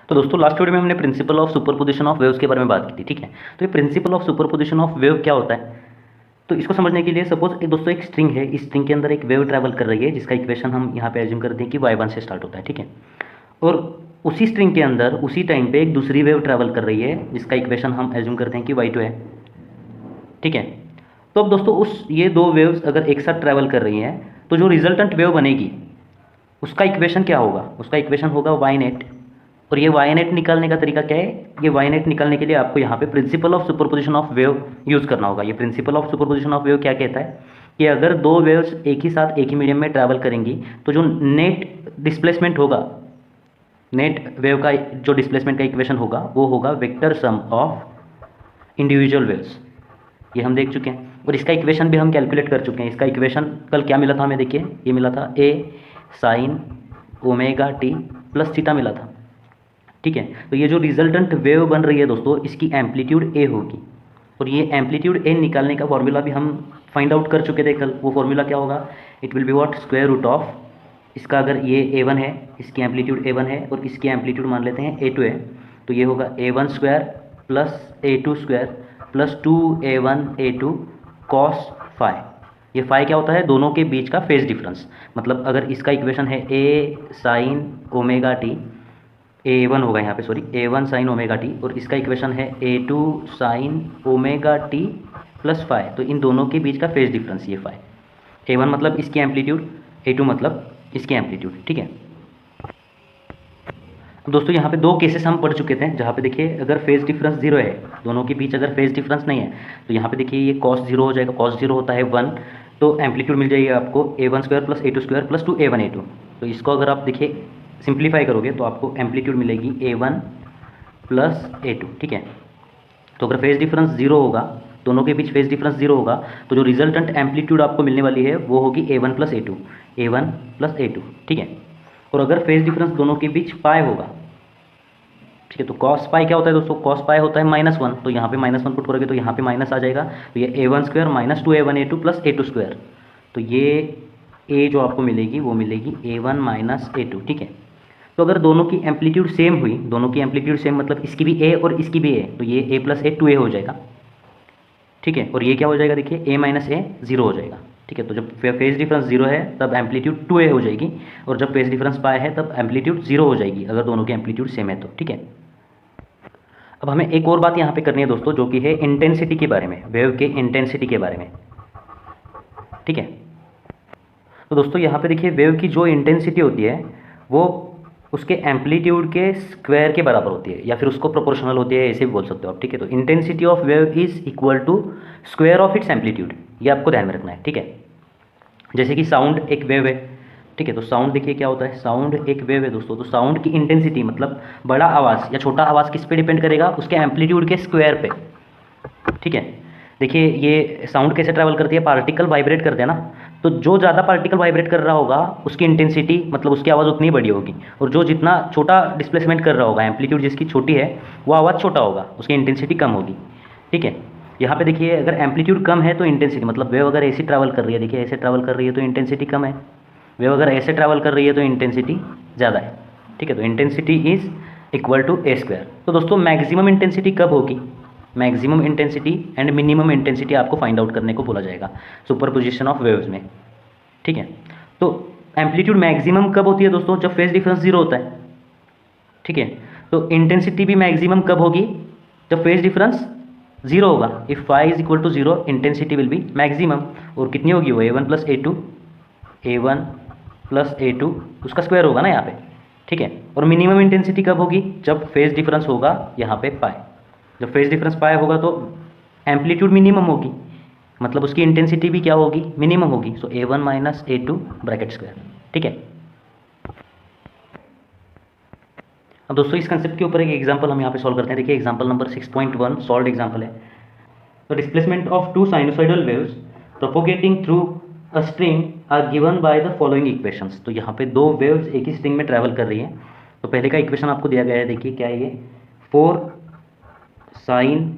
तो दोस्तों last video में हमने principle of superposition of waves के बारे में बात की थी, ठीक है। तो ये principle of superposition of wave क्या होता है, तो इसको समझने के लिए सपोज एक दोस्तों एक स्ट्रिंग है, इस स्ट्रिंग के अंदर एक वेव ट्रैवल कर रही है जिसका इक्वेशन हम यहाँ पे एज्यूम करते हैं कि y1 से स्टार्ट होता है, ठीक है। और उसी स्ट्रिंग के अंदर उसी टाइम पे एक दूसरी वेव ट्रैवल कर रही है जिसका इक्वेशन हम एज्यूम करते हैं कि y2 है, ठीक है। तो अब दोस्तों उस ये दो वेव्स अगर एक साथ ट्रैवल कर रही हैं तो जो रिजल्टेंट वेव बनेगी उसका इक्वेशन क्या होगा, उसका इक्वेशन होगा y नेट। और ये y नेट निकालने का तरीका क्या है, ये y नेट निकालने के लिए आपको यहाँ पे principle of superposition of wave use करना होगा। ये principle of superposition of wave क्या कहता है कि अगर दो वेव्स एक ही साथ एक ही मीडियम में ट्रैवल करेंगी तो जो नेट डिस्प्लेसमेंट होगा, नेट वेव का जो डिस्प्लेसमेंट का इक्वेशन होगा वो होगा vector sum of individual waves. ये हम देख चुके हैं और इसका इक्वेशन भी हम कैलकुलेट कर चुके हैं। इसका इक्वेशन कल क्या मिला था हमें, देखिए ये मिला था a sign omega t plus theta मिला था, ठीक है। तो ये जो रिजल्टेंट वेव बन रही है दोस्तों इसकी एम्पलीट्यूड a होगी और ये एम्पलीट्यूड a निकालने का फॉर्मूला भी हम फाइंड आउट कर चुके थे कल। वो फॉर्मूला क्या होगा, it will be what, square root of, इसका अगर ये a1 है, इसकी एम्पलीट्यूड a1 है और इसकी एम्पलीट्यूड मान लेते हैं a2 है, तो ये होगा a1 square plus a2 square plus 2a1 a2 cos phi. ये फाई क्या होता है, दोनों के बीच का फेज डिफरेंस। मतलब अगर इसका इक्वेशन है a sign omega T, a1 होगा यहाँ पे, sorry a1 sign omega T, और इसका इक्वेशन है a2 sine omega t plus phi, तो इन दोनों के बीच का फेज डिफरेंस ये फाई। a1 मतलब इसकी एम्पलीट्यूड, a2 मतलब इसकी एम्पलीट्यूड, ठीक है। अब दोस्तों यहाँ पे दो केसेस हम पढ़ चुके थे जहाँ पे देखिए अगर फेज डिफरेंस जीरो है, दोनों के बीच अगर फेज डिफरेंस नहीं है तो यहाँ पे देखिए ये कॉस जीरो हो जाएगा, कॉस जीरो होता है 1, तो एम्पलीट्यूड मिल जाएगी आपको a1 square plus a2 square plus 2a1 a2। तो इसको अगर आप देखिए सिंप्लीफाई करोगे तो आपको एम्पलीट्यूड मिलेगी a1 प्लस a2, ठीक है। तो अगर फेज डिफरेंस जीरो होगा, दोनों के बीच फेज डिफरेंस जीरो होगा, तो जो रिजल्टेंट एम्पलीट्यूड आपको मिलने वाली है वो होगी a1 plus a2, a1 plus a2, ठीक है। और अगर फेज डिफरेंस दोनों के बीच पाई होगा, ठीक है, तो कॉस पाई क्या होता है दोस्तों, कॉस पाई होता है -1, तो यहाँ पे -1 पुट करोगे तो यहाँ पे माइनस आ जाएगा, तो ये a1 square minus 2a1 a2 plus a2 square, तो ये a जो आपको मिलेगी वो मिलेगी a1 माइनस a2, ठीक है। तो अगर दोनों की एम्पलीट्यूड सेम हुई, दोनों की एम्पलीट्यूड सेम मतलब इसकी भी a और इसकी भी a, तो ये a प्लस a 2a हो जाएगा, ठीक है। और ये क्या हो जाएगा, देखिए a माइनस a 0 हो जाएगा, ठीक है। तो जब फेज डिफरेंस जीरो है तब एम्पलीट्यूड 2a हो जाएगी, और जब फेज डिफरेंस पाई है तब एम्पलीट्यूड 0 हो जाएगी अगर दोनों की एम्पलीट्यूड सेम है तो, ठीक है। अब हमें एक और बात यहाँ पे करनी है दोस्तों, जो कि है इंटेंसिटी के बारे में, वेव के इंटेंसिटी के बारे में, ठीक है। तो दोस्तों यहाँ पे देखिए वेव की जो इंटेंसिटी होती है वो उसके एम्पलीट्यूड के स्क्वायर के बराबर होती है, या फिर उसको प्रोपोर्शनल होती है, ऐसे भी बोल सकते हो आप, ठीक है। तो intensity of wave is equal to square of its amplitude, ये आपको ध्यान में रखना है, ठीक है। जैसे कि साउंड एक वेव है, ठीक है। तो साउंड देखिए क्या होता है, साउंड एक वेव है दोस्तों, तो साउंड की इंटेंसिटी मतलब बड़ा आवाज़ या छोटा आवाज़ किस पे डिपेंड करेगा, उसके एम्पलीट्यूड के स्क्वायर पे, ठीक है। देखिए ये साउंड कैसे ट्रैवल करती है, पार्टिकल वाइब्रेट करते हैं ना, तो जो ज़्यादा पार्टिकल वाइब्रेट कर रहा होगा उसकी इंटेंसिटी मतलब उसकी आवाज़ उतनी बड़ी होगी, और जो जितना छोटा डिस्प्लेसमेंट कर रहा होगा, एम्पलीट्यूड जिसकी छोटी है वो आवाज़ छोटा होगा, उसकी इंटेंसिटी कम होगी, ठीक है। यहाँ पे देखिए अगर एम्पलीट्यूड कम है तो इंटेंसिटी मतलब वेव अगर ऐसे ट्रैवल कर रही है, देखिए ऐसे ट्रैवल कर रही है तो इंटेंसिटी कम है, वेव अगर ऐसे ट्रैवल कर रही है तो इंटेंसिटी ज़्यादा है, ठीक है। तो intensity is equal to a square. तो दोस्तों मैक्सिमम इंटेंसिटी कब होगी, maximum intensity and minimum intensity आपको फाइंड आउट करने को बोला जाएगा सुपरपोजिशन ऑफ वेव्स में, ठीक है। तो एम्पलीट्यूड मैक्सिमम कब होती है दोस्तों, जब फेज डिफरेंस जीरो होता है, ठीक है। तो इंटेंसिटी भी मैक्सिमम कब होगी, जब फेज डिफरेंस जीरो होगा। If phi is equal to zero intensity will be maximum, और कितनी होगी वो a1 plus a2, a1 plus a2 उसका स्क्वायर होगा ना यहाँ पे, ठीक है। और मिनिमम इंटेंसिटी कब होगी, जब फेज डिफरेंस होगा यहाँ पे पाई, जब फेज डिफरेंस पाई होगा तो एम्पलीट्यूड मिनिमम होगी, मतलब उसकी इंटेंसिटी भी क्या होगी, मिनिमम होगी। सो a1 minus a2 bracket square, ठीक है। अब दोस्तों इस कंसेप्ट के ऊपर एक एग्जांपल हम यहाँ पे सॉल्व करते हैं। देखिए एग्जांपल नंबर 6.1 सॉल्व एग्जांपल है। The displacement of two sinusoidal waves propagating through a string are given by the following equations. तो यहाँ पे दो वेव्स एक ही स्ट्रिंग में ट्रैवल कर रही हैं। तो पहले का इक्वेशन आपको दिया गया है, देखिए क्या है ये, 4 साइन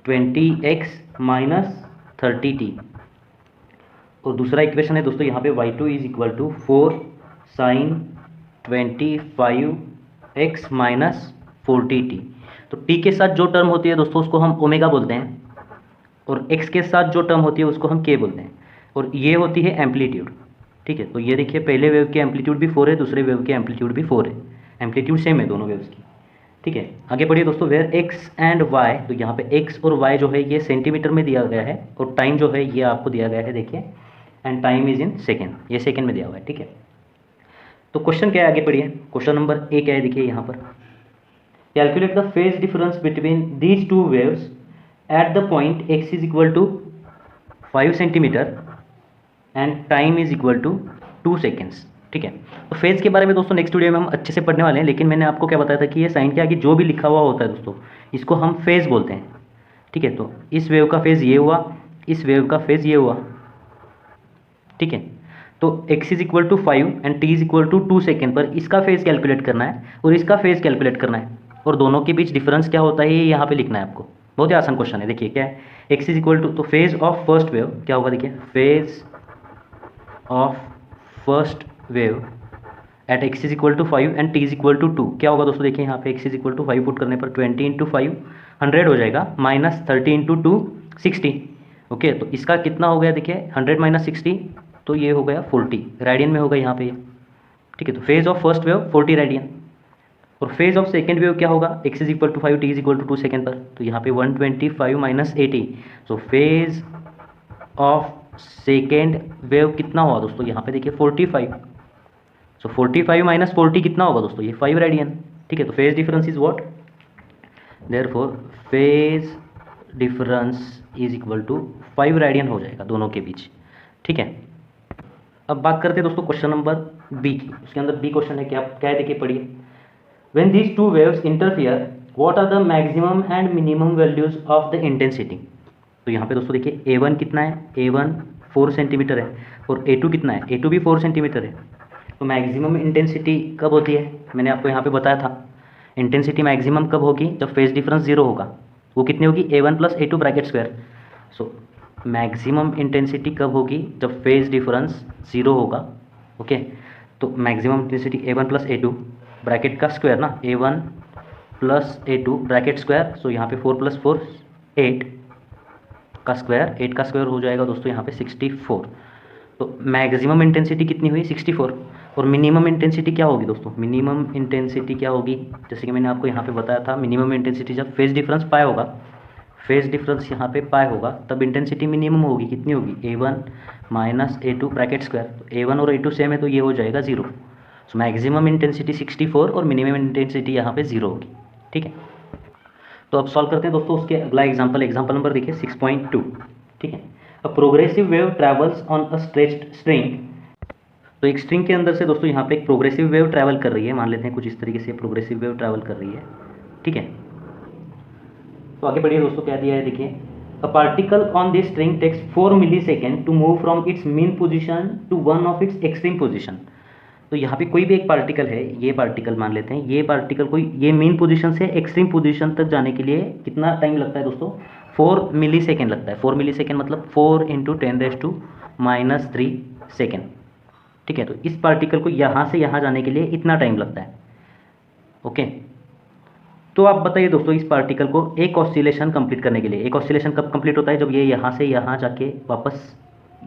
20x माइनस 30t, और दूसरा इक्वेशन है दोस्तों यहाँ पे y2 is equal to 4 sine 25 x minus 40t। तो t के साथ जो टर्म होती है दोस्तों उसको हम ओमेगा बोलते हैं, और x के साथ जो टर्म होती है उसको हम k बोलते हैं, और ये होती है एम्पलीट्यूड। ठीक है, तो ये देखिए पहले वेव की एम्पलीट्यूड भी 4 है, दूसरे वेव की एम्पलीट्यूड भी 4 है, एम्पलीट्यूड सेम है दोनों वेव्स की। ठीक है, आगे बढ़िए दोस्तों। वेयर x एंड y, तो यहाँ पे x और y जो है ये सेंटीमीटर में दिया गया है, और टाइम जो है ये आपको दिया गया है देखिए, and time is in second, ये सेकेंड में दिया हुआ है। ठीक है, तो क्वेश्चन क्या है, आगे पढ़िए। क्वेश्चन नंबर ए क्या है देखिए यहाँ पर, calculate the phase difference between these two waves at the point x is equal to 5 centimetre and time is equal to 2 seconds. ठीक है, तो फेज के बारे में दोस्तों नेक्स्ट वीडियो में हम अच्छे से पढ़ने वाले हैं, लेकिन मैंने आपको क्या बताया था कि ये साइन के आगे जो भी लिखा हुआ होता है दोस्तों इसको हम फेज बोलते हैं। ठीक है, तो इस वेव का फेज ये हुआ, इस वेव का फेज ये हुआ। ठीक है, तो x is equal to 5 and t is equal to 2 second पर इसका फेज कैलकुलेट करना है और इसका फेज कैलकुलेट करना है, और दोनों के बीच डिफरेंस क्या होता है ये यहाँ पे लिखना है आपको। बहुत ही आसान क्वेश्चन है। देखिए क्या है, x इज इक्वल टू, तो फेज ऑफ फर्स्ट वेव क्या होगा देखिए, phase of first wave at x is equal to 5 and t is equal to 2 क्या होगा दोस्तों, देखिए यहाँ पे x is equal to 5 put करने पर 20 इंटू 5 100 हो जाएगा, माइनस 30 इंटू 2 60। ओके, तो इसका कितना हो गया देखिए 100 माइनस 60, तो ये हो गया 40 रेडियन में होगा यहाँ पे ये। ठीक है, तो phase of first wave 40 radian, और फेज ऑफ सेकेंड वेव क्या होगा, x is equal to 5 t is equal to 2 second पर, तो यहाँ पे 125 minus 80, so phase of second wave कितना हुआ दोस्तों, यहाँ पे देखिए 45, सो 45 माइनस 40 कितना होगा दोस्तों, ये 5 रेडियन। ठीक है, तो phase difference is what, therefore phase difference is equal to 5 radian हो जाएगा दोनों के बीच। ठीक है, अब बात करते हैं दोस्तों क्वेश्चन नंबर बी की। उसके अंदर बी क्वेश्चन है, क्या है देखिए पढ़िए। When these two waves interfere what are the maximum and minimum values of the intensity. तो यहाँ पे दोस्तों देखिए a1 कितना है, a1 4 सेंटीमीटर है, और a2 कितना है, a2 भी 4 सेंटीमीटर है। तो मैक्सिमम इंटेंसिटी कब होती है, मैंने आपको यहाँ पे बताया था, इंटेंसिटी मैक्सिमम कब होगी, जब फेज डिफरेंस 0 होगा। वो कितनी होगी, a1 plus a2 bracket square. So maximum intensity कब होगी, जब फेज डिफरेंस 0 होगा। ओके, तो maximum intensity a1 plus a2 bracket का स्क्वायर ना, a1 plus a2 bracket square, सो यहाँ पे 4 प्लस 4 8 का स्क्वायर, 8 का स्क्वायर हो जाएगा दोस्तों यहाँ पे 64। तो मैक्सिमम इंटेंसिटी कितनी हुई 64, और मिनिमम इंटेंसिटी क्या होगी दोस्तों, मिनिमम इंटेंसिटी क्या होगी, जैसे कि मैंने आपको यहाँ पे बताया था, मिनिमम इंटेंसिटी जब फेज डिफरेंस पाई होगा, फेज डिफरेंस यहाँ पे पाई होगा, तब इंटेंसिटी मिनिमम होगी, कितनी होगी, a1 minus a2 bracket square. तो a1 और a2 सेम है, तो ये हो जाएगा 0। सो मैक्सिमम इंटेंसिटी 64 और मिनिमम इंटेंसिटी यहाँ पे 0 होगी। ठीक है, तो अब सॉल्व करते हैं दोस्तों उसके अगला एग्जाम्पल। एग्जाम्पल नंबर देखिए 6.2। ठीक है, a progressive wave travels on a stretched string. तो एक स्ट्रिंग के अंदर से दोस्तों यहाँ पे एक प्रोग्रेसिव वेव ट्रैवल कर रही है, मान लेते हैं कुछ इस तरीके से प्रोग्रेसिव वेव ट्रैवल कर रही है। ठीक है, तो आगे बढ़िए दोस्तों, क्या दिया है देखिए, a particle on this string takes 4 millisecond to move from its mean position to one of its extreme position. तो यहाँ पे कोई भी एक पार्टिकल है, ये पार्टिकल मान लेते हैं, ये पार्टिकल को ये मीन पोजीशन से एक्सट्रीम पोजीशन तक जाने के लिए कितना टाइम लगता है दोस्तों, 4 मिली सेकेंड लगता है। 4 मिली सेकेंड मतलब 4 इंटू 10⁻³ सेकेंड। ठीक है, तो इस पार्टिकल को यहाँ से यहाँ जाने के लिए इतना टाइम लगता है। ओके, तो आप बताइए दोस्तों, इस पार्टिकल को एक ऑसिलेशन कंप्लीट करने के लिए, एक ऑसिलेशन कब कंप्लीट होता है, जब ये यहाँ से यहाँ जाके वापस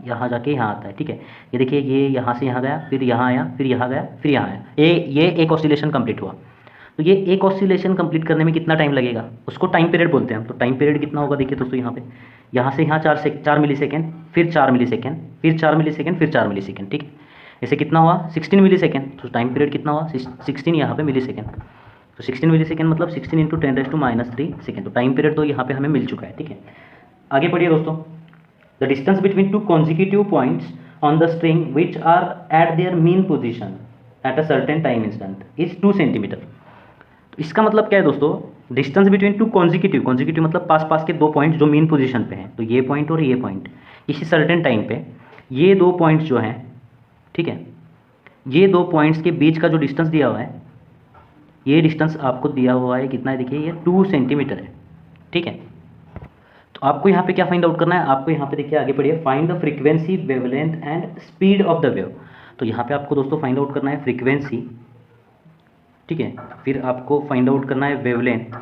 यहाँ जाके यहाँ आता है। ठीक है, ये देखिए ये यहाँ से यहाँ गया, फिर यहाँ आया, फिर यहाँ गया, फिर यहाँ आया, ये एक ऑसिलेशन कंप्लीट हुआ। तो ये एक ऑसिलेशन कंप्लीट करने में कितना टाइम लगेगा, उसको टाइम पीरियड बोलते हैं हम। तो टाइम पीरियड कितना होगा देखिए दोस्तों, यहाँ से यहाँ 4 मिली सेकेंड, फिर 4 मिली सेकेंड, फिर 4 मिली सेकेंड, फिर 4 मिली सेकेंड। ठीक है, ऐसे कितना हुआ 16 मिली सेकेंड। तो टाइम पीरियड कितना हुआ 16 यहाँ पे मिली सेकेंड। तो 16 मिली सेकेंड मतलब 16 इंटू 10⁻³ सेकेंड। तो टाइम पीरियड तो यहाँ पे हमें मिल चुका है। ठीक है, आगे बढ़िए दोस्तों। The distance between two consecutive points on the string which are at their mean position at a certain time instant is 2 centimetre. तो इसका मतलब क्या है दोस्तों, डिस्टेंस बिटवीन टू कॉन्जिक्यूटिव मतलब पास पास के 2 पॉइंट जो मीन पोजीशन पे हैं, तो ये पॉइंट और ये पॉइंट, इसी सर्टेन टाइम पे ये 2 पॉइंट्स जो हैं, ठीक है, ये 2 पॉइंट्स के बीच का जो डिस्टेंस दिया हुआ है, ये डिस्टेंस आपको दिया हुआ है कितना है देखिए, ये 2 सेंटीमीटर है। ठीक है, तो आपको यहाँ पे क्या फाइंड आउट करना है, आपको यहाँ पे देखिए आगे बढ़िए, find the frequency, wavelength and speed of the wave. तो यहाँ पे आपको दोस्तों फाइंड आउट करना है फ्रीक्वेंसी, ठीक है। फिर आपको फाइंड आउट करना है वेवलेंथ,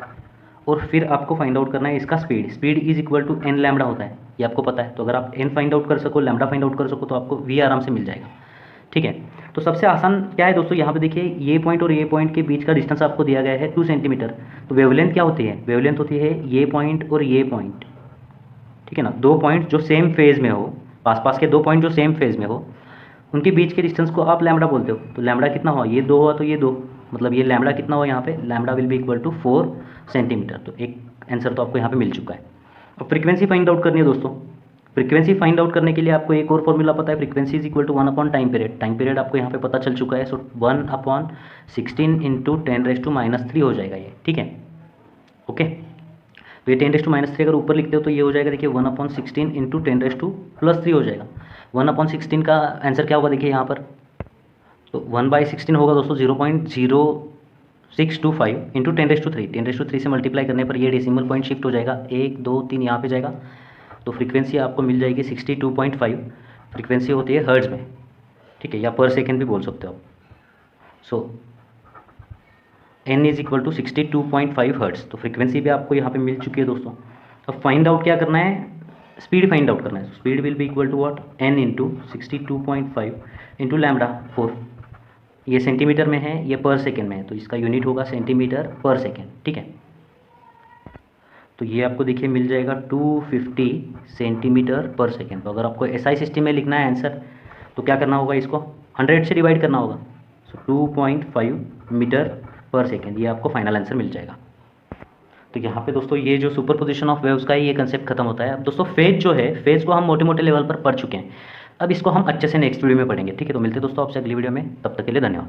और फिर आपको फाइंड आउट करना है इसका speed. Speed is equal to n lambda होता है, ये आपको पता है। तो अगर आप एन फाइंड आउट कर सको, लैम्बडा फाइंड आउट कर सको, तो आपको वी आराम से मिल जाएगा, ठीक है। तो सबसे आसान क्या है दोस्तों, यहाँ पे देखिए ये पॉइंट और ये पॉइंट के बीच का डिस्टेंस आपको दिया गया है 2 सेंटीमीटर। तो वेवलेंथ क्या होती है, वेवलेंथ होती है ये पॉइंट और ये पॉइंट, ठीक है ना। दो पॉइंट जो सेम फेज में हो, पास पास के दो पॉइंट जो सेम फेज में हो, उनके बीच के डिस्टेंस को आप लैम्बडा बोलते हो। तो लैम्बडा कितना हुआ, ये 2 हुआ तो ये 2, मतलब ये लैम्बडा कितना हुआ यहाँ पे, lambda will be equal to 4 centimetre. तो एक आंसर तो आपको यहाँ पे मिल चुका है। अब फ्रीक्वेंसी फाइंड आउट करनी है दोस्तों। फ्रीक्वेंसी फाइंड आउट करने के लिए आपको एक और फॉर्मूला पता है, frequency is equal to 1 upon time period. Time period आपको यहाँ पे पता चल चुका है। सो 1 अपॉन 16 इंटू 10⁻³ हो जाएगा ये, ठीक है, ओके। तो ये 10⁻³ अगर ऊपर लिखते हो तो ये हो जाएगा, देखिए 1 अपॉन 16 इंटू 10⁻³ हो जाएगा। 1 अपॉन 16 का आंसर क्या होगा, देखिए यहाँ पर, तो 1/16 होगा दोस्तों 0.0625 इंटू 10⁻³ 10⁻³ से मल्टीप्लाई करने पर ये डेसिमल पॉइंट शिफ्ट हो जाएगा, 1 2 3 यहाँ पे जाएगा। तो फ्रीक्वेंसी आपको मिल जाएगी 62.5। फ्रीक्वेंसी होती है हर्ट्ज में, ठीक है, या पर सेकेंड भी बोल सकते हो आप। So n is equal to 62.5 hertz. तो फ्रीक्वेंसी भी आपको यहाँ पे मिल चुकी है दोस्तों। अब फाइंड आउट क्या करना है, स्पीड फाइंड आउट करना है। Speed will be equal to what, n into 62.5 into lambda 4। ये सेंटीमीटर में है, ये पर सेकेंड में है, तो इसका यूनिट होगा सेंटीमीटर पर सेकेंड, ठीक है। तो ये आपको देखिए मिल जाएगा 250 सेंटीमीटर पर सेकेंड। तो अगर आपको SI सिस्टम में लिखना है आंसर, तो क्या करना होगा, इसको 100 से डिवाइड करना होगा। सो 2.5 मीटर पर सेकेंड, ये आपको फाइनल आंसर मिल जाएगा। तो यहाँ पे दोस्तों ये जो सुपरपोजिशन ऑफ वेव्स का है ये कंसेप्ट खत्म होता है। अब दोस्तों फेज जो है, फेज को हम मोटे मोटे लेवल पर पढ़ चुके हैं। अब इसको हम अच्छे से नेक्स्ट वीडियो में पढ़ेंगे, ठीक है। तो मिलते हैं दोस्तों आपसे अगली वीडियो में, तब तक के लिए धन्यवाद।